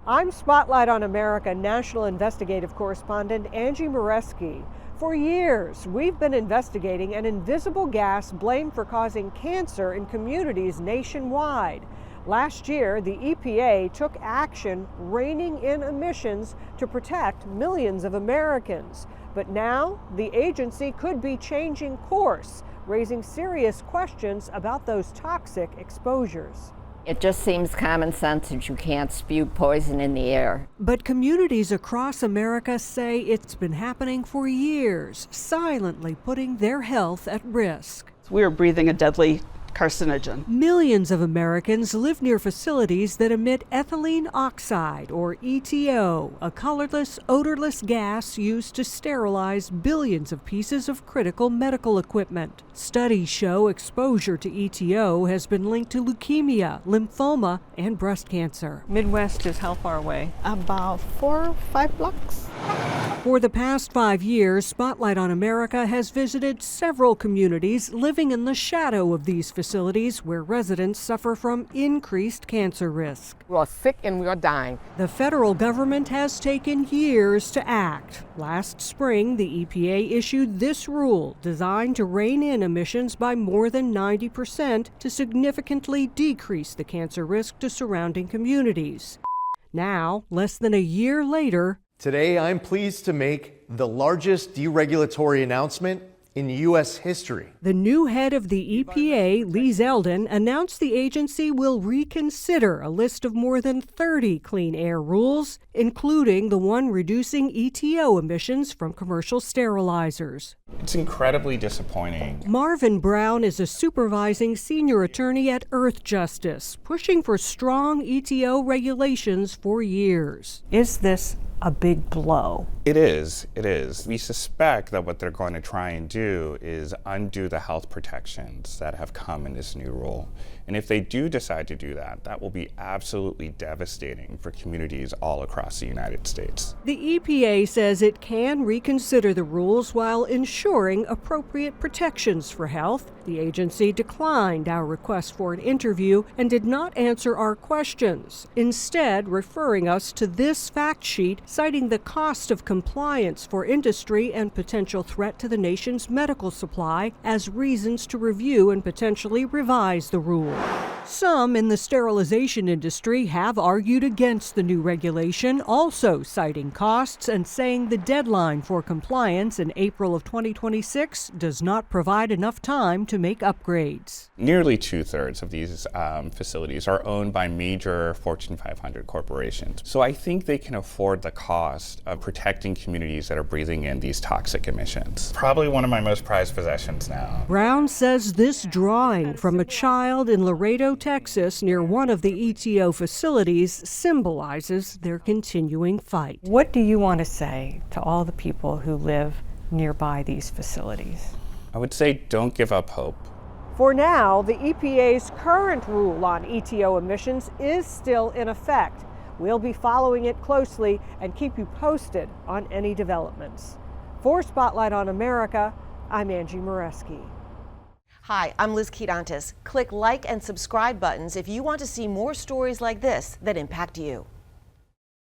I'm Spotlight on America national investigative correspondent Angie Moreschi. For years, we've been investigating an invisible gas blamed for causing cancer in communities nationwide. Last year, the EPA took action reining in emissions to protect millions of Americans. But now, the agency could be changing course, raising serious questions about those toxic exposures. It just seems common sense that you can't spew poison in the air. But communities across America say it's been happening for years, silently putting their health at risk. We are breathing a deadly carcinogen. Millions of Americans live near facilities that emit ethylene oxide, or ETO, a colorless, odorless gas used to sterilize billions of pieces of critical medical equipment. Studies show exposure to ETO has been linked to leukemia, lymphoma, and breast cancer. Midwest is how far away? About 4 or 5 blocks. For the past 5 years, Spotlight on America has visited several communities living in the shadow of these facilities where residents suffer from increased cancer risk. We are sick and we are dying. The federal government has taken years to act. Last spring, the EPA issued this rule designed to rein in emissions by more than 90% to significantly decrease the cancer risk to surrounding communities. Now, less than a year later, today, I'm pleased to make the largest deregulatory announcement in U.S. history. The new head of the EPA, Lee Zeldin, announced the agency will reconsider a list of more than 30 clean air rules, including the one reducing ETO emissions from commercial sterilizers. It's incredibly disappointing. Marvin Brown is a supervising senior attorney at Earth Justice, pushing for strong ETO regulations for years. Is this a big blow? It is. We suspect that what they're going to try and do is undo the health protections that have come in this new rule. And if they do decide to do that, that will be absolutely devastating for communities all across the United States. The EPA says it can reconsider the rules while ensuring appropriate protections for health. The agency declined our request for an interview and did not answer our questions, instead referring us to this fact sheet citing the cost of compliance for industry and potential threat to the nation's medical supply as reasons to review and potentially revise the rule. Some in the sterilization industry have argued against the new regulation, also citing costs and saying the deadline for compliance in April of 2026 does not provide enough time to make upgrades. Nearly 2/3 of these facilities are owned by major Fortune 500 corporations. So I think they can afford the cost of protecting communities that are breathing in these toxic emissions. Probably one of my most prized possessions now. Brown says this drawing from a child in Laredo, Texas, near one of the ETO facilities, symbolizes their continuing fight. What do you want to say to all the people who live nearby these facilities? I would say don't give up hope. For now, the EPA's current rule on ETO emissions is still in effect. We'll be following it closely and keep you posted on any developments. For Spotlight on America, I'm Angie Moreschi. Hi, I'm Liz Keatontis. Click like and subscribe buttons if you want to see more stories like this that impact you.